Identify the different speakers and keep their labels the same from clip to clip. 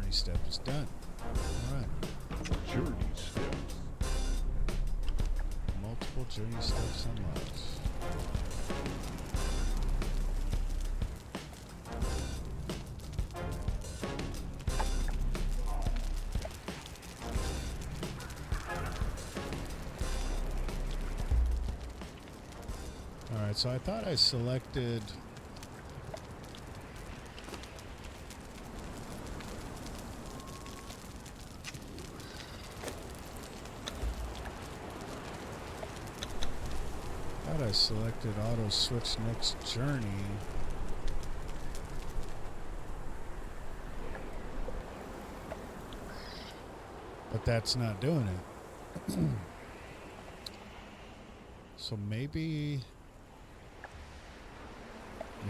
Speaker 1: journey step is done. Alright.
Speaker 2: Journey steps.
Speaker 1: Multiple journey steps unlocked. Alright, so I thought I selected... I selected auto switch next journey. But that's not doing it. So maybe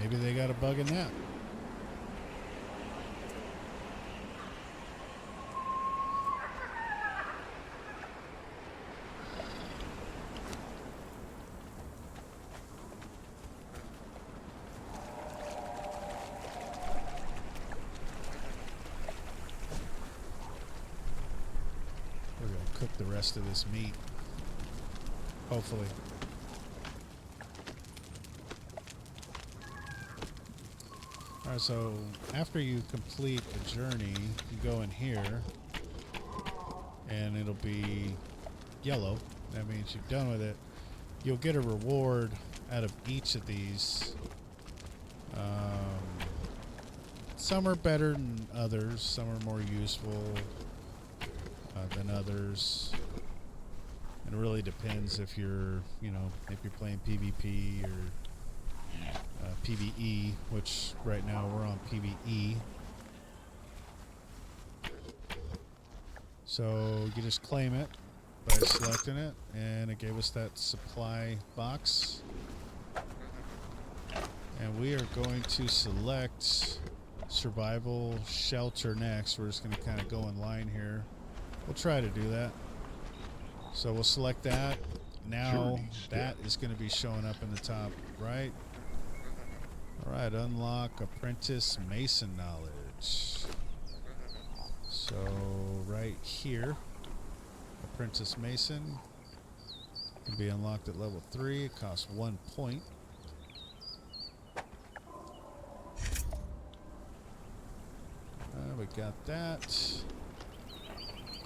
Speaker 1: they got a bug in that. We're gonna cook the rest of this meat. Hopefully. Alright, so after you complete the journey, you go in here and it'll be yellow. That means you're done with it. You'll get a reward out of each of these. Some are better than others. Some are more useful than others. It really depends if you're, if you're playing PvP or PvE, which right now we're on PvE. So you just claim it by selecting it, and it gave us that supply box. And we are going to select survival shelter next. We're just going to kind of go in line here. We'll try to do that. So we'll select that. Now that is going to be showing up in the top right. Alright, unlock apprentice mason knowledge. So right here, apprentice mason can be unlocked at level 3. It costs 1 point. We got that.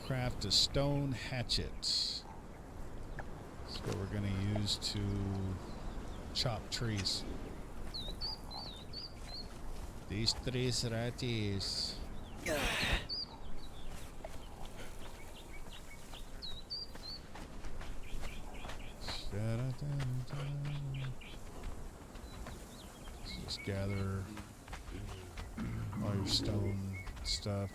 Speaker 1: Craft a stone hatchet. That's what we're going to use to chop trees. These trees right here. Just gather all your stone stuff.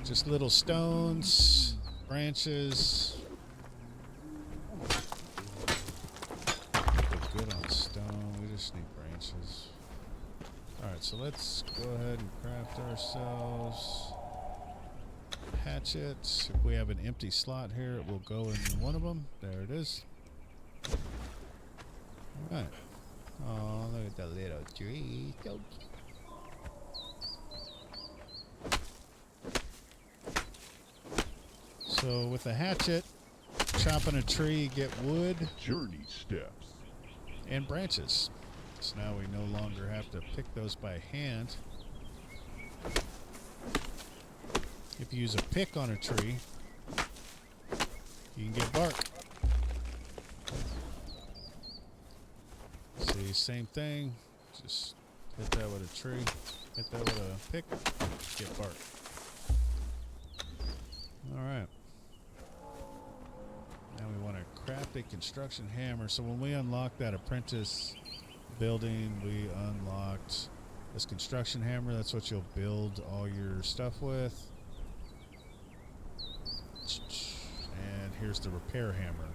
Speaker 1: Just little stones, branches. Good on stone. We just need branches. Alright, so let's go ahead and craft ourselves hatchets. If we have an empty slot here, it will go in one of them. There it is. Alright. Oh, look at that little tree. So cute. So with a hatchet, chopping a tree, you get wood.
Speaker 2: Journey steps.
Speaker 1: And branches. So now we no longer have to pick those by hand. If you use a pick on a tree, you can get bark. See, same thing. Just hit that with a tree, hit that with a pick, get bark. Alright. Now we want to craft a construction hammer. So when we unlock that apprentice building, we unlocked this construction hammer. That's what you'll build all your stuff with. And here's the repair hammer.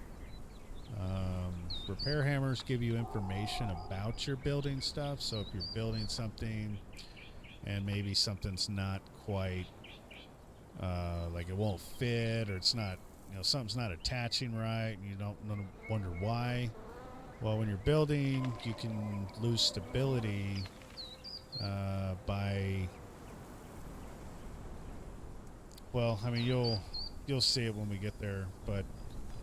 Speaker 1: Repair hammers give you information about your building stuff. So if you're building something and maybe something's not quite like it won't fit, or it's not, something's not attaching right and you don't wonder why. Well, when you're building, you can lose stability by Well, I mean, you'll see it when we get there, but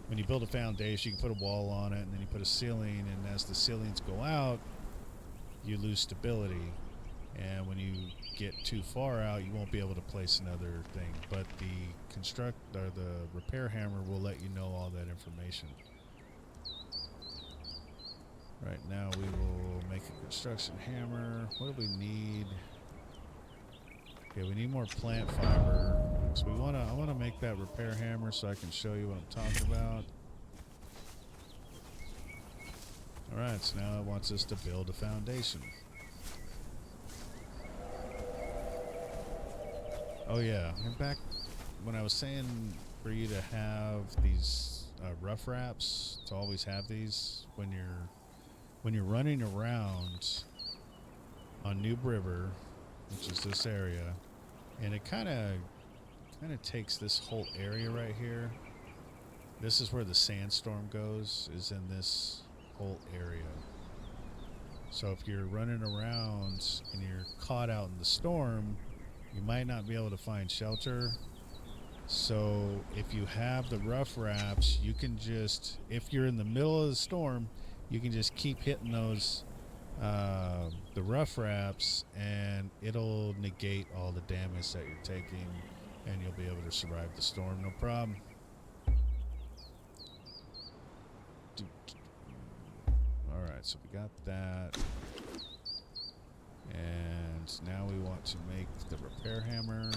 Speaker 1: when you build a foundation, you can put a wall on it, and then you put a ceiling, and as the ceilings go out, you lose stability. And when you get too far out, you won't be able to place another thing. But the repair hammer will let you know all that information. Right now, we will make a construction hammer. What do we need? Okay, we need more plant fiber. So I wanna make that repair hammer so I can show you what I'm talking about. All right, so now it wants us to build a foundation. Oh yeah, and back when I was saying for you to have these rough wraps, to always have these when you're running around on Noob River, which is this area, and it kind of takes this whole area right here. This is where the sandstorm goes, is in this whole area. So if you're running around and you're caught out in the storm, you might not be able to find shelter. So if you have the rough wraps, you can just, if you're in the middle of the storm, you can just keep hitting those the rough wraps, and it'll negate all the damage that you're taking, and you'll be able to survive the storm, no problem. All right, so we got that. And now we want to make the repair hammer.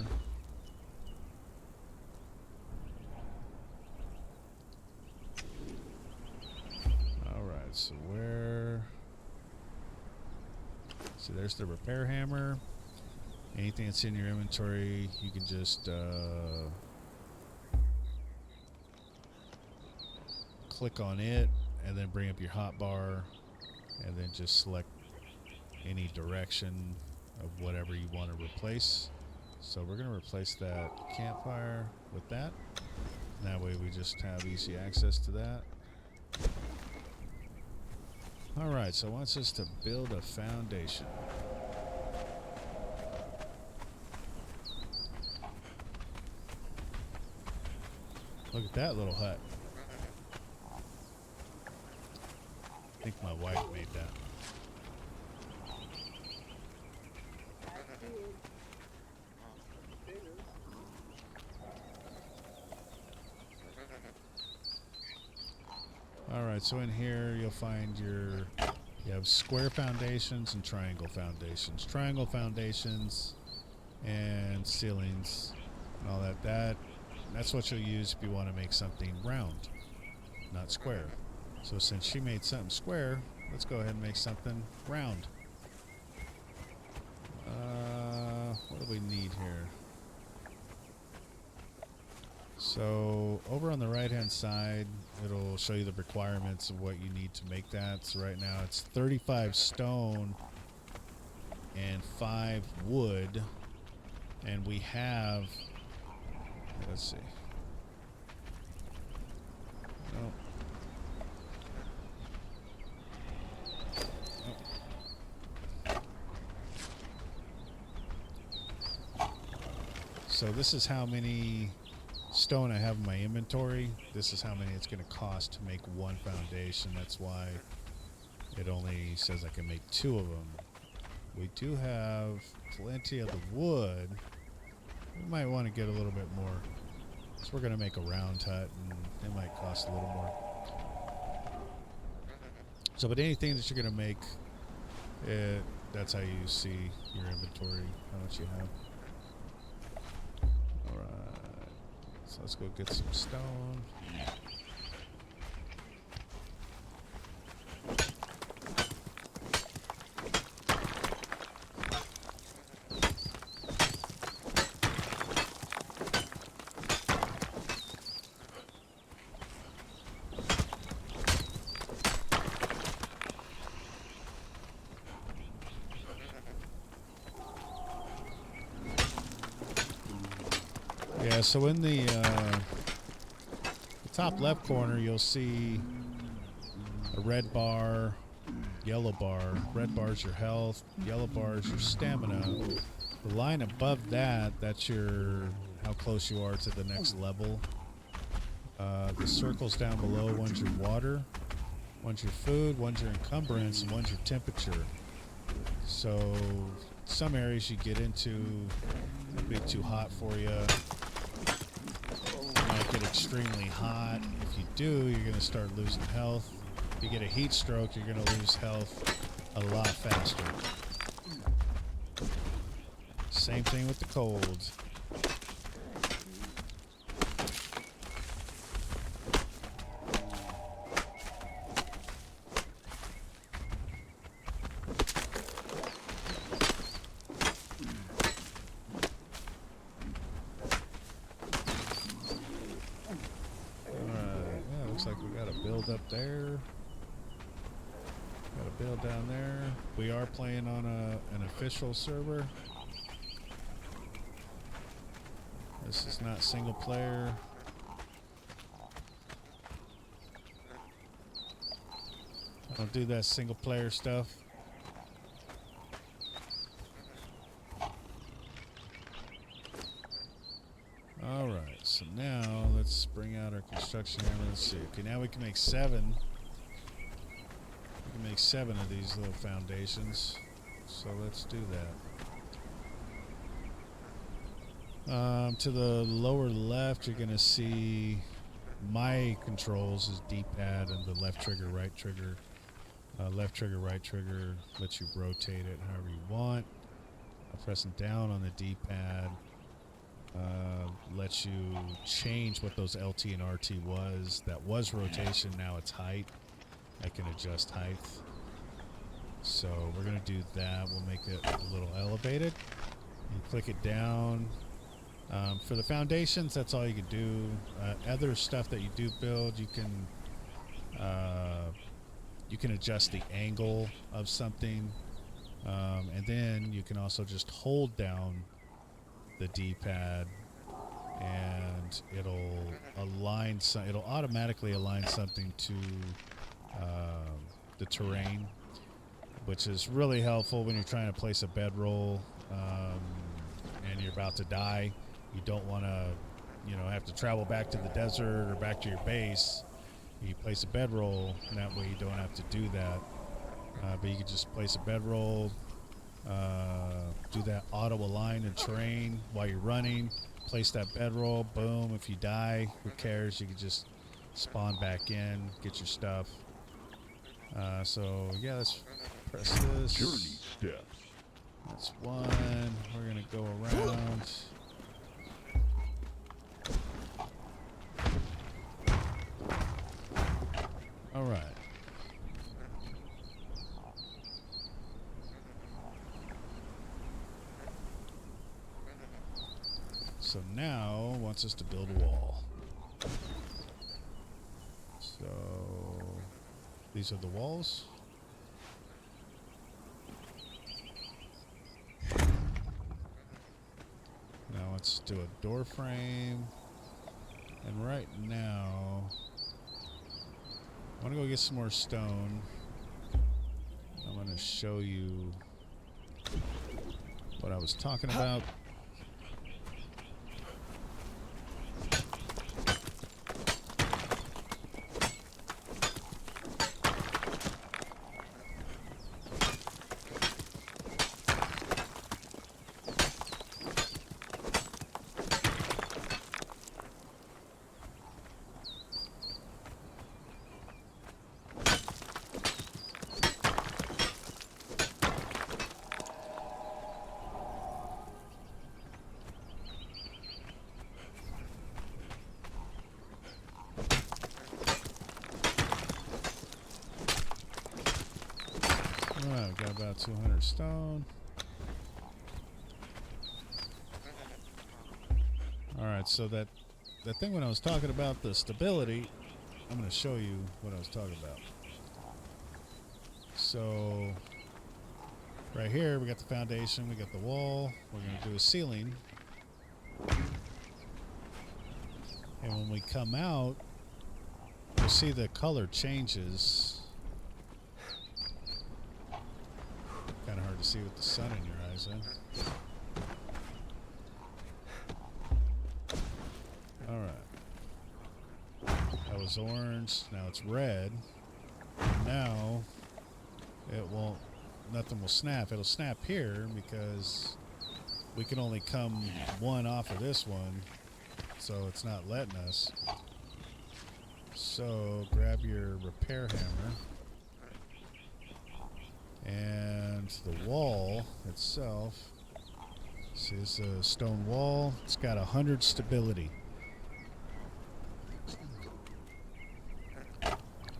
Speaker 1: Alright, so so there's the repair hammer. Anything that's in your inventory, you can just click on it and then bring up your hotbar and then just select any direction of whatever you want to replace. So we're going to replace that campfire with that. And that way we just have easy access to that. Alright, so it wants us to build a foundation. Look at that little hut. I think my wife made that. Alright, so in here you'll find you have square foundations and triangle foundations. Triangle foundations and ceilings and all that. That's what you'll use if you want to make something round, not square. So since she made something square, let's go ahead and make something round. What do we need here? So over on the right hand side, it'll show you the requirements of what you need to make that. So right now it's 35 stone and 5 wood, and we have, let's see, no. So this is how many stone I have in my inventory. This is how many it's going to cost to make one foundation. That's why it only says I can make 2 of them. We do have plenty of the wood. We might want to get a little bit more. So we're going to make a round hut, and it might cost a little more. So, but anything that you're going to make, that's how you see your inventory, how much you have. Alright, so let's go get some stone. Yeah, so in the top left corner, you'll see a red bar, yellow bar. Red bar is your health, yellow bar is your stamina. The line above that, that's your how close you are to the next level. The circles down below, one's your water, one's your food, one's your encumbrance, and one's your temperature. So some areas you get into will be too hot for you. You might get extremely hot. If you do, you're going to start losing health. If you get a heat stroke, you're going to lose health a lot faster. Same thing with the cold. Looks like we got a build up there. Got a build down there. We are playing on an official server. This is not single player. I don't do that single player stuff. Alright, so now let's bring out our construction hammer. Let's see. Okay, now we can make 7. We can make 7 of these little foundations. So let's do that. To the lower left, you're going to see my controls is D-pad and the left trigger, right trigger. Left trigger, right trigger lets you rotate it however you want. Pressing down on the D-pad lets you change what those LT and RT was. That was rotation, now it's height. I can adjust height. So we're going to do that. We'll make it a little elevated. You click it down. For the foundations, that's all you can do. Other stuff that you do build, you can adjust the angle of something, and then you can also just hold down the D-pad, and it'll automatically align something to the terrain, which is really helpful when you're trying to place a bedroll and you're about to die. You don't want to, have to travel back to the desert or back to your base. You place a bedroll, and that way you don't have to do that. But you can just place a bedroll, do that auto align and terrain while you're running. Place that bedroll, boom. If you die, who cares? You can just spawn back in, get your stuff. So yeah, let's press this.
Speaker 2: Journey steps.
Speaker 1: That's one. We're gonna go around. All right. So now wants us to build a wall. So these are the walls. Now let's do a door frame. And right now, I want to go get some more stone. I'm going to show you what I was talking about. I've got about 200 stone. Alright, so that thing when I was talking about the stability, I'm going to show you what I was talking about. So, right here we got the foundation, we got the wall, we're going to do a ceiling. And when we come out, you'll see the color changes. Kind of hard to see with the sun in your eyes, huh? was orange. Now it's red. Now it won't. Nothing will snap. It'll snap here because we can only come one off of this one, so it's not letting us. So grab your repair hammer, and the wall itself. See, this is a stone wall. It's got 100 stability.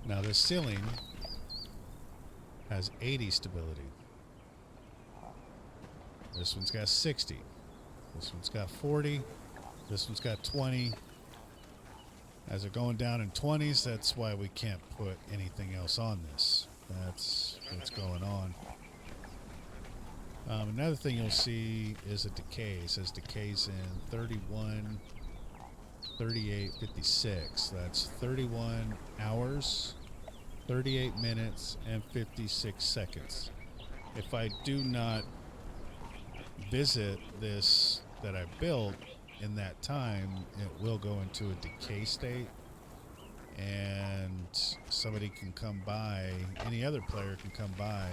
Speaker 1: Now this ceiling has 80 stability. This one's got 60. This one's got 40. This one's got 20. As they're going down in 20s, that's why we can't put anything else on this. That's what's going on. Another thing you'll see is a decay. It says decays in 31, 38, 56. That's 31 hours, 38 minutes, and 56 seconds. If I do not visit this that I built in that time, it will go into a decay state, and somebody can come by, any other player can come by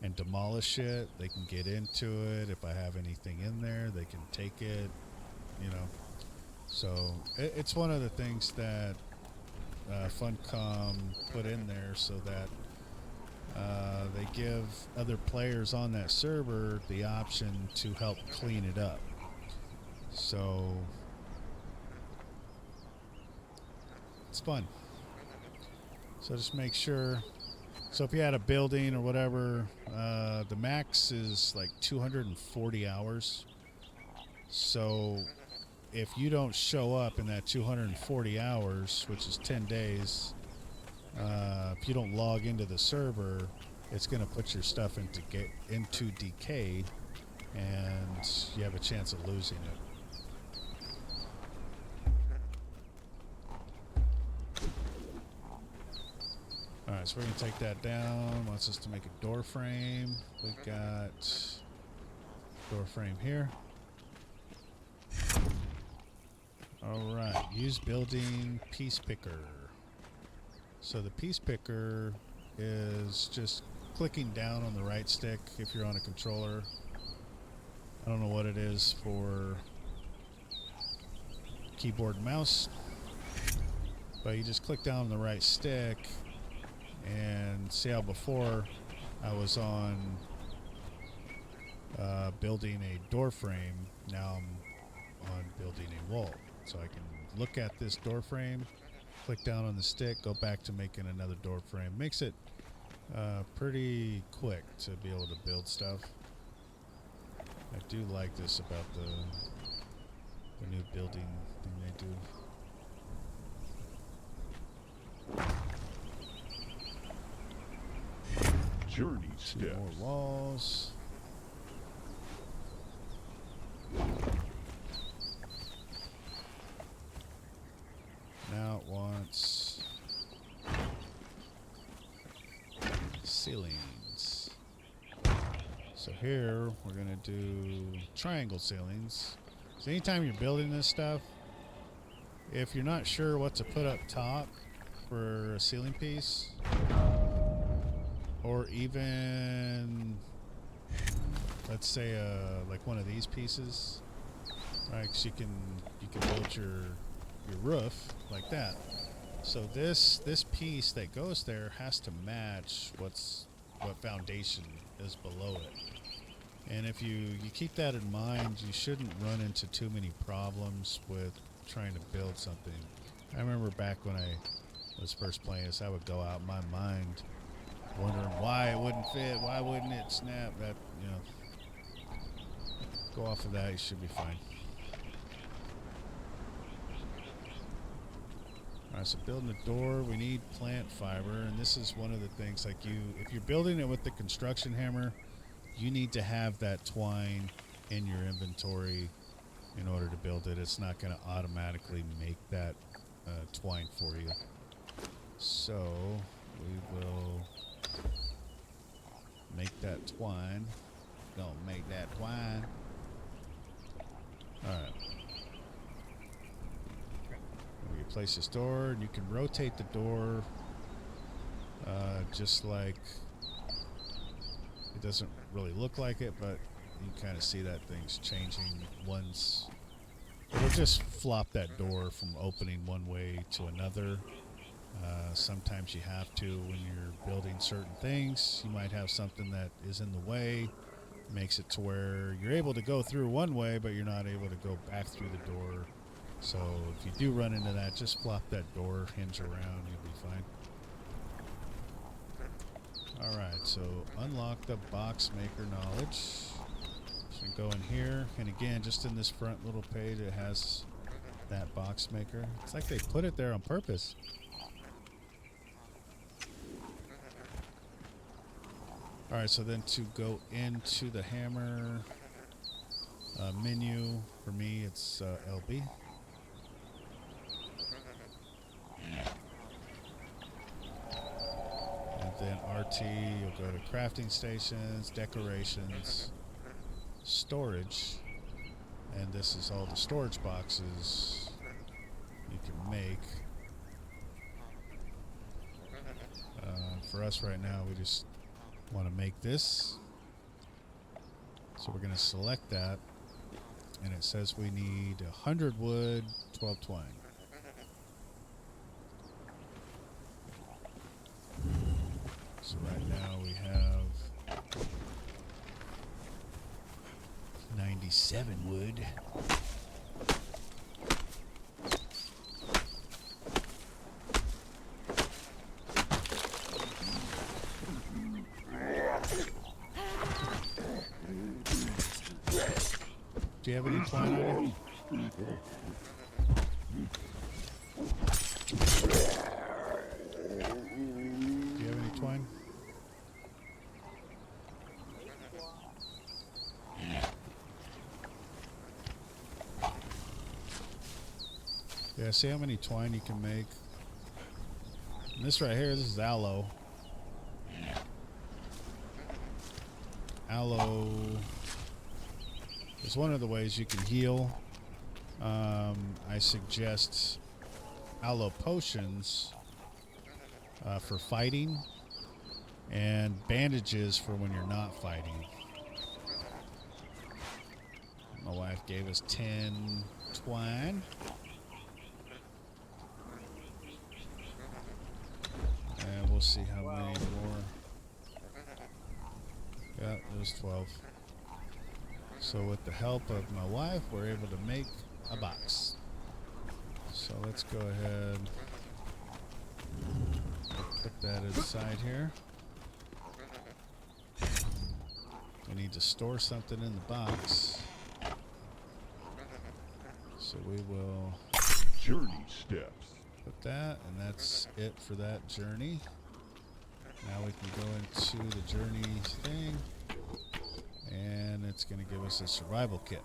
Speaker 1: and demolish it. They can get into it. If I have anything in there, they can take it, you know. So it's one of the things that Funcom put in there so that they give other players on that server the option to help clean it up. So it's fun. So just make sure. So if you had a building or whatever, the max is like 240 hours. So if you don't show up in that 240 hours, which is 10 days, if you don't log into the server, it's going to put your stuff into decay, and you have a chance of losing it. Alright, so we're going to take that down. Wants us to make a door frame. We got door frame here. Alright, use building piece picker. So the piece picker is just clicking down on the right stick if you're on a controller. I don't know what it is for keyboard and mouse, but you just click down on the right stick. And see how before I was on building a door frame, now I'm on building a wall. So I can look at this door frame, click down on the stick, go back to making another door frame. Makes it pretty quick to be able to build stuff. I do like this about the new building thing they do.
Speaker 2: Journey steps.
Speaker 1: More walls. Now it wants ceilings. So here we're going to do triangle ceilings. So anytime you're building this stuff, if you're not sure what to put up top for a ceiling piece, or even, let's say, like one of these pieces, right? 'Cause you can build your roof like that. So this piece that goes there has to match what foundation is below it. And if you keep that in mind, you shouldn't run into too many problems with trying to build something. I remember back when I was first playing this, I would go out in my mind wondering why it wouldn't fit, why wouldn't it snap. That, you know, go off of that, you should be fine. Alright, so building a door, we need plant fiber, and this is one of the things, like if you're building it with the construction hammer, you need to have that twine in your inventory in order to build it. It's not going to automatically make that twine for you. So we will make that twine. Gonna make that twine. Alright. place this door, and you can rotate the door just like it doesn't really look like it, but you can kind of see that thing's changing once. It'll just flop that door from opening one way to another. Sometimes you have to when you're building certain things. You might have something that is in the way, makes it to where you're able to go through one way, but you're not able to go back through the door. So if you do run into that, just flop that door hinge around, you'll be fine. Alright, so unlock the box maker knowledge. So you can go in here, and again, just in this front little page, it has that box maker. It's like they put it there on purpose. Alright, so then to go into the hammer menu, for me it's LB. And then RT, you'll go to crafting stations, decorations, storage, and this is all the storage boxes you can make. For us right now, we just want to make this. So we're going to select that, and it says we need 100 wood, 12 twine. So right now we have 97 wood. Do you have any twine on you? Do you have any twine? Yeah, see how many twine you can make. And this right here, this is aloe. Aloe is one of the ways you can heal. I suggest aloe potions for fighting, and bandages for when you're not fighting. My wife gave us 10 twine. And we'll see how many more. Yeah, it was 12. So with the help of my wife, we're able to make a box. So let's go ahead and put that inside here. We need to store something in the box. So we will
Speaker 2: Journey steps.
Speaker 1: put that, and that's it for that journey. Now we can go into the journey thing, and it's going to give us a survival kit.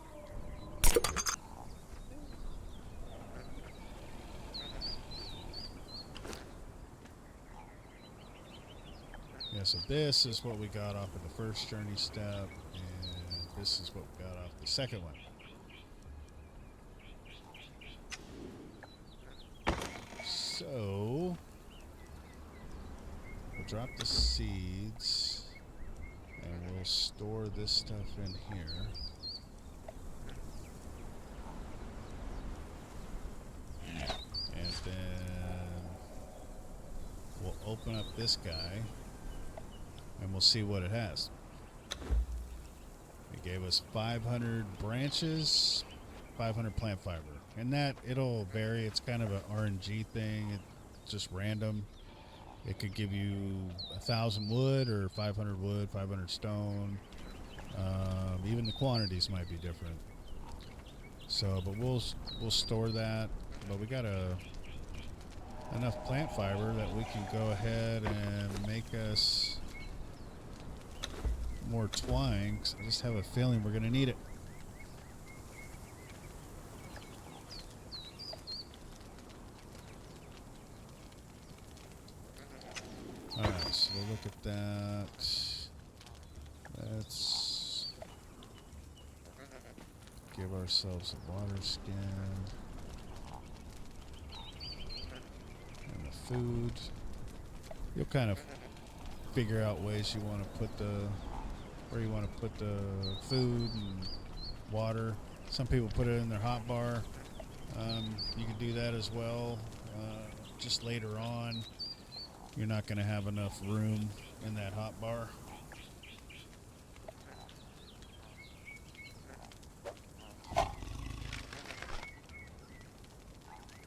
Speaker 1: Yeah, so this is what we got off of the first journey step, and this is what we got off the second one. So we'll drop the seeds, and we'll store this stuff in here. And then we'll open up this guy, and we'll see what it has. It gave us 500 branches, 500 plant fiber. And that, it'll vary. It's kind of an RNG thing. It's just random. It could give you 1,000 wood or 500 wood, 500 stone. Even the quantities might be different. So, but we'll store that. But we got enough plant fiber that we can go ahead and make us more twine. 'Cause I just have a feeling we're going to need it. Alright, so we'll look at that. Let's give ourselves a water skin. food. You'll kind of figure out ways you want to put the, where you want to put the food and water. Some people put it in their hot bar. You can do that as well. Just later on, you're not going to have enough room in that hot bar.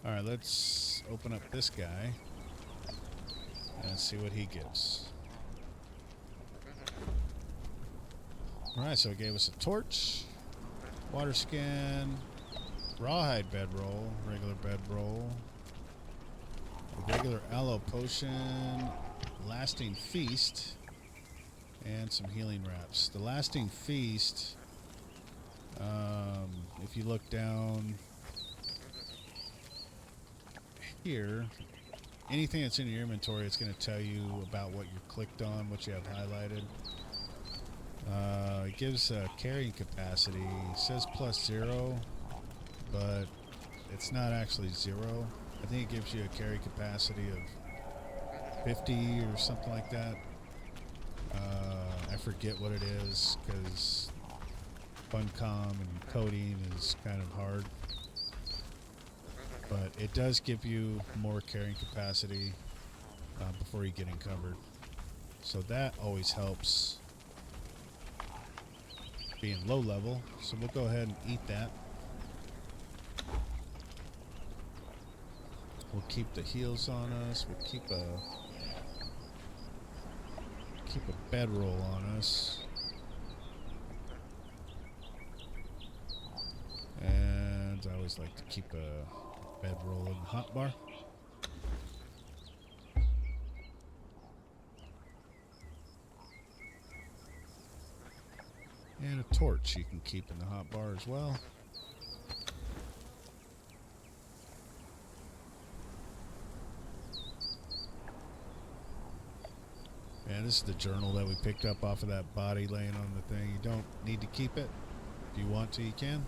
Speaker 1: Alright, let's open up this guy and see what he gives. Alright, so it gave us a torch, water skin, rawhide bedroll, regular bedroll, a regular aloe potion, lasting feast, and some healing wraps. The lasting feast, if you look down here, anything that's in your inventory, it's going to tell you about what you clicked on, what you have highlighted. It gives a carrying capacity. It says +0, but it's not actually 0. I think it gives you a carry capacity of 50 or something like that. I forget what it is because Funcom and coding is kind of hard. But it does give you more carrying capacity before you get encumbered. So that always helps being low level. So we'll go ahead and eat that. We'll keep the heals on us. We'll keep a bedroll on us. And I always like to keep a bedroll in the hotbar. And a torch you can keep in the hotbar as well. And this is the journal that we picked up off of that body laying on the thing. You don't need to keep it. If you want to, you can.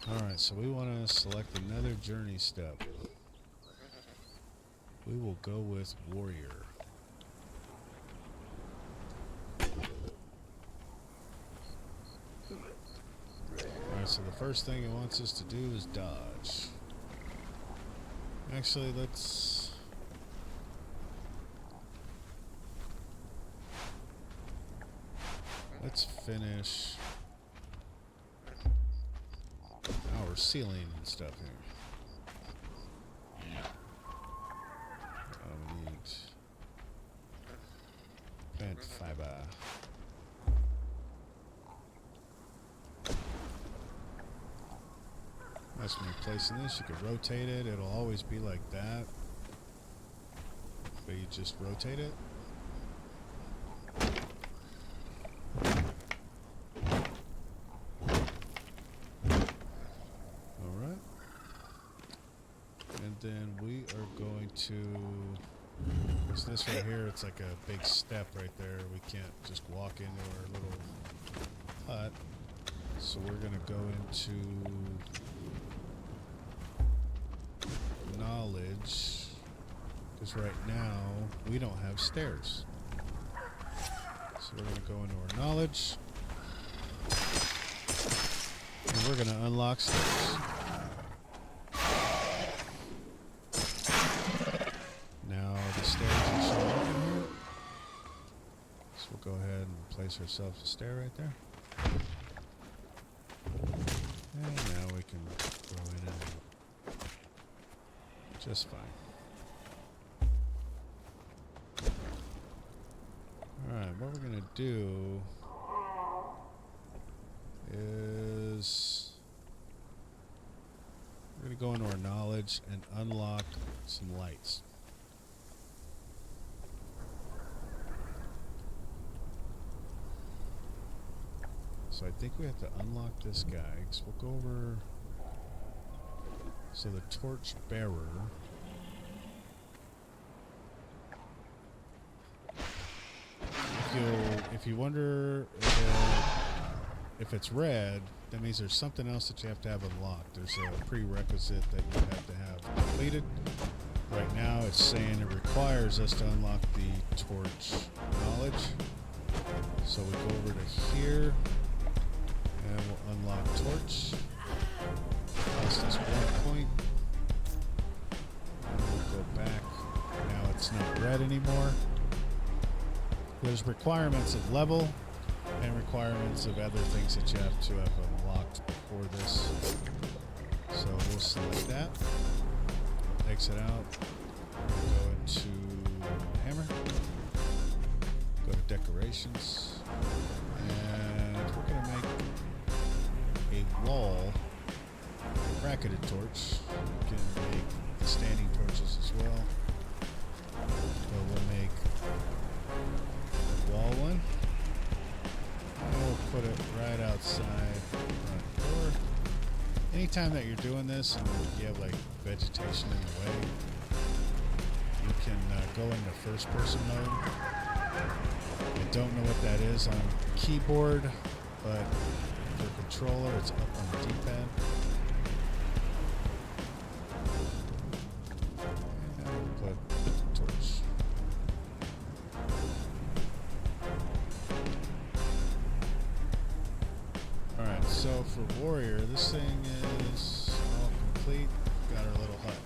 Speaker 1: Alright, so we want to select another journey step. We will go with warrior. Alright, so the first thing it wants us to do is dodge. Actually, let's finish our ceiling and stuff here. We need plant fiber. That's when you're placing this, you can rotate it. It'll always be like that. But you just rotate it. Alright. And then we are going to... Because this right here, it's like a big step right there. We can't just walk into our little hut. So we're going to go into... knowledge, because right now we don't have stairs. So we're going to go into our knowledge and we're going to unlock stairs. Now the stairs are showing up in here, so we'll go ahead and place ourselves a stair right there, and now we can go in and out just fine. Alright, what we're going to do is we're going to go into our knowledge and unlock some lights. So I think we have to unlock this guy. So we'll go over... So the torch bearer, if you wonder if it's red, that means there's something else that you have to have unlocked. There's a prerequisite that you have to have completed. Right now it's saying it requires us to unlock the torch knowledge. So we go over to here and we'll unlock torch. Cost us 1 point. And we'll go back. Now it's not red anymore. There's requirements of level and requirements of other things that you have to have unlocked before this. So we'll select that. Exit out. Go into hammer. Go to decorations. And we're going to make a wall, a bracketed torch. We can make the standing torches as well. So we'll make a wall one. And we'll put it right outside the front door. Anytime that you're doing this and you have like vegetation in the way, you can go into first person mode. I don't know what that is on keyboard, but for controller it's up on the D-pad. And now we'll put the torch. Alright, so for warrior, this thing is all complete. Got our little hut.